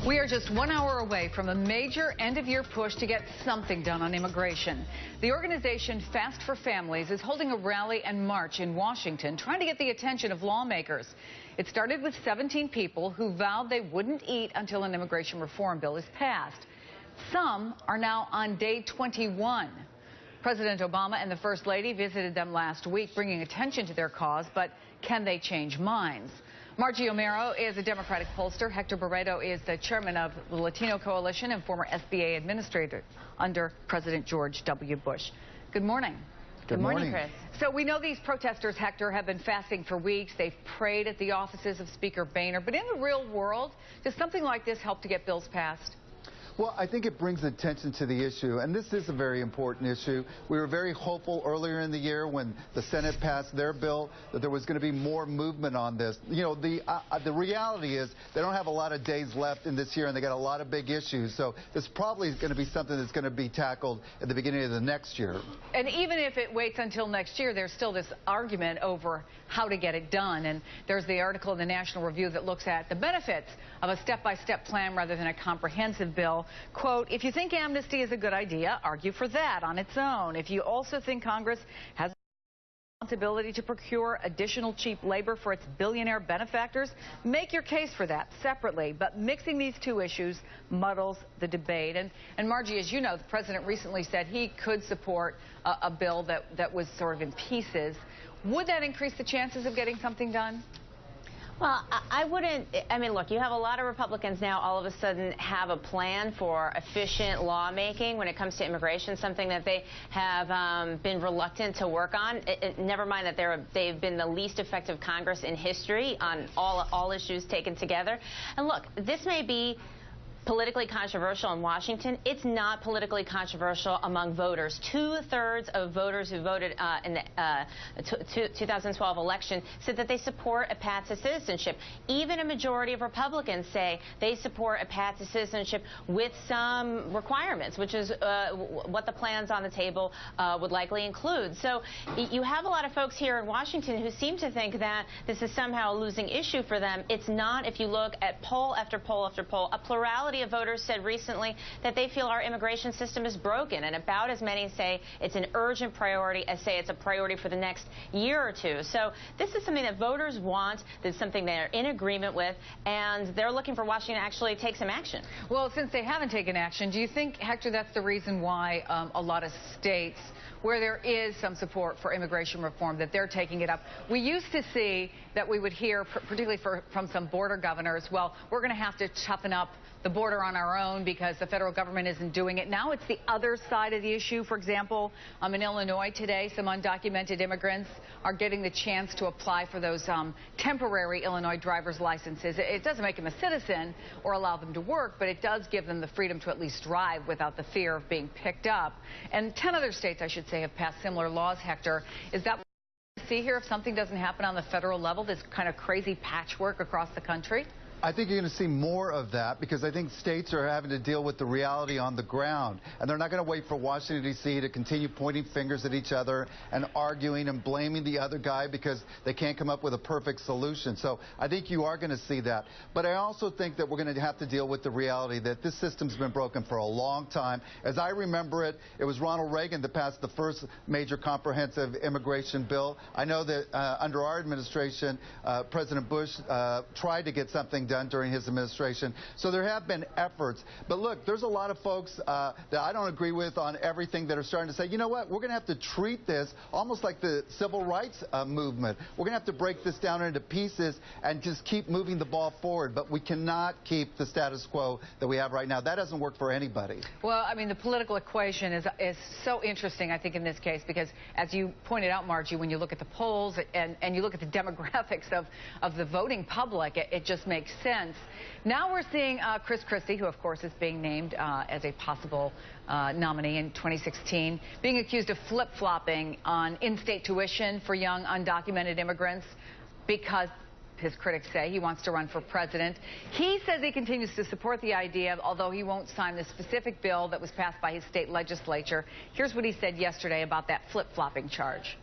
We are just 1 hour away from a major end-of-year push to get something done on immigration. The organization Fast for Families is holding a rally and march in Washington, trying to get the attention of lawmakers. It started with 17 people who vowed they wouldn't eat until an immigration reform bill is passed. Some are now on day 21. President Obama and the First Lady visited them last week, bringing attention to their cause, but can they change minds? Margie Omero is a Democratic pollster. Hector Barreto is the chairman of the Latino Coalition and former SBA administrator under President George W. Bush. Good morning. Good morning, Chris. So we know these protesters, Hector, have been fasting for weeks. They've prayed at the offices of Speaker Boehner. But in the real world, does something like this help to get bills passed? Well, I think it brings attention to the issue, and this is a very important issue. We were very hopeful earlier in the year when the Senate passed their bill that there was going to be more movement on this. You know, the reality is they don't have a lot of days left in this year, and they got a lot of big issues. So this probably is going to be something that's going to be tackled at the beginning of the next year. And even if it waits until next year, there's still this argument over how to get it done. And there's the article in the National Review that looks at the benefits of a step-by-step plan rather than a comprehensive bill. Quote, if you think amnesty is a good idea, argue for that on its own. If you also think Congress has a responsibility to procure additional cheap labor for its billionaire benefactors, make your case for that separately. But mixing these two issues muddles the debate. And Margie, as you know, the president recently said he could support a bill that was sort of in pieces. Would that increase the chances of getting something done? Well, I wouldn't. I mean, look, you have a lot of Republicans now all of a sudden have a plan for efficient lawmaking when it comes to immigration, something that they have been reluctant to work on. Never mind that they've been the least effective Congress in history on all issues taken together. And look, this may be politically controversial in Washington. It's not politically controversial among voters. 2/3 of voters who voted in the 2012 election said that they support a path to citizenship. Even a majority of Republicans say they support a path to citizenship with some requirements, which is what the plans on the table would likely include. So you have a lot of folks here in Washington who seem to think that this is somehow a losing issue for them. It's not. If you look at poll after poll after poll, a plurality of voters said recently that they feel our immigration system is broken, and about as many say it's an urgent priority as say it's a priority for the next year or two. So this is something that voters want. This is something they're in agreement with, and they're looking for Washington to actually take some action. Well, since they haven't taken action, do you think, Hector, that's the reason why a lot of states where there is some support for immigration reform, that they're taking it up? We used to see that we would hear, particularly from some border governors, well, we're going to have to toughen up the border on our own because the federal government isn't doing it. Now it's the other side of the issue. For example, in Illinois today, some undocumented immigrants are getting the chance to apply for those temporary Illinois driver's licenses. It doesn't make them a citizen or allow them to work, but it does give them the freedom to at least drive without the fear of being picked up. And 10 other states, I should say, have passed similar laws, Hector. Is that what we see here if something doesn't happen on the federal level, this kind of crazy patchwork across the country? I think you're going to see more of that because I think states are having to deal with the reality on the ground. And they're not going to wait for Washington, D.C. to continue pointing fingers at each other and arguing and blaming the other guy because they can't come up with a perfect solution. So I think you are going to see that. But I also think that we're going to have to deal with the reality that this system's been broken for a long time. As I remember it, it was Ronald Reagan that passed the first major comprehensive immigration bill. I know that under our administration, President Bush tried to get something done during his administration. So there have been efforts. But look, there's a lot of folks that I don't agree with on everything that are starting to say, you know what, we're going to have to treat this almost like the civil rights movement. We're going to have to break this down into pieces and just keep moving the ball forward. But we cannot keep the status quo that we have right now. That doesn't work for anybody. Well, I mean, the political equation is so interesting, I think, in this case, because as you pointed out, Margie, when you look at the polls and you look at the demographics of the voting public, it just makes sense. Now we're seeing Chris Christie, who of course is being named as a possible nominee in 2016, being accused of flip-flopping on in-state tuition for young undocumented immigrants because his critics say he wants to run for president. He says he continues to support the idea, although he won't sign the specific bill that was passed by his state legislature. Here's what he said yesterday about that flip-flopping charge.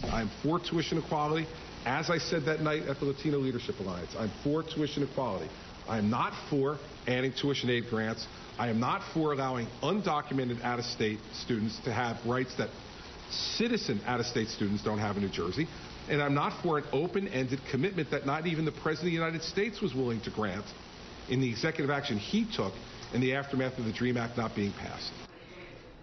I'm for tuition equality. As I said that night at the Latino Leadership Alliance, I'm for tuition equality. I am not for adding tuition aid grants. I am not for allowing undocumented out-of-state students to have rights that citizen out-of-state students don't have in New Jersey. And I'm not for an open-ended commitment that not even the President of the United States was willing to grant in the executive action he took in the aftermath of the DREAM Act not being passed.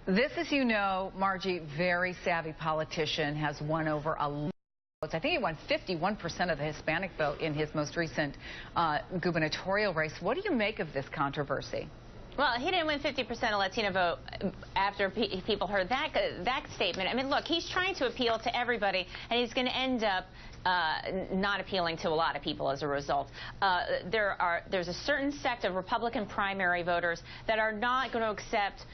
This, as you know, Margie, very savvy politician, has won over a lot of votes. I think he won 51% of the Hispanic vote in his most recent gubernatorial race. What do you make of this controversy? Well, he didn't win 50% of Latino vote after people heard that statement. I mean, look, he's trying to appeal to everybody, and he's going to end up not appealing to a lot of people as a result. There's a certain sect of Republican primary voters that are not going to accept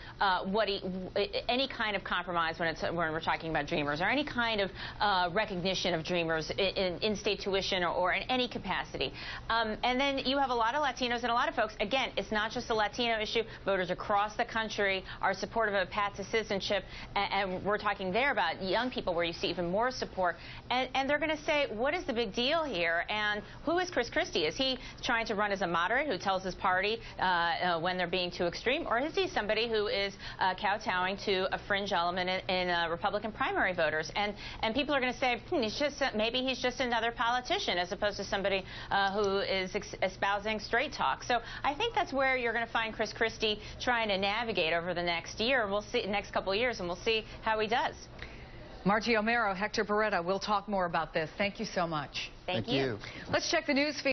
any kind of compromise when we're talking about Dreamers, or any kind of recognition of Dreamers in state tuition or in any capacity. And then you have a lot of Latinos and a lot of folks. Again, it's not just a Latino issue. Voters across the country are supportive of a path to citizenship, and we're talking there about young people where you see even more support. And they're going to say, what is the big deal here? And who is Chris Christie? Is he trying to run as a moderate who tells his party when they're being too extreme? Or is he somebody who is kowtowing to a fringe element in Republican primary voters? And people are going to say, maybe he's just another politician as opposed to somebody who is espousing straight talk. So I think that's where you're going to find Chris Christie trying to navigate over the next year. We'll see, next couple of years, and we'll see how he does. Margie O'Mara, Hector Beretta, we'll talk more about this. Thank you so much. Thank you. Let's check the news feed.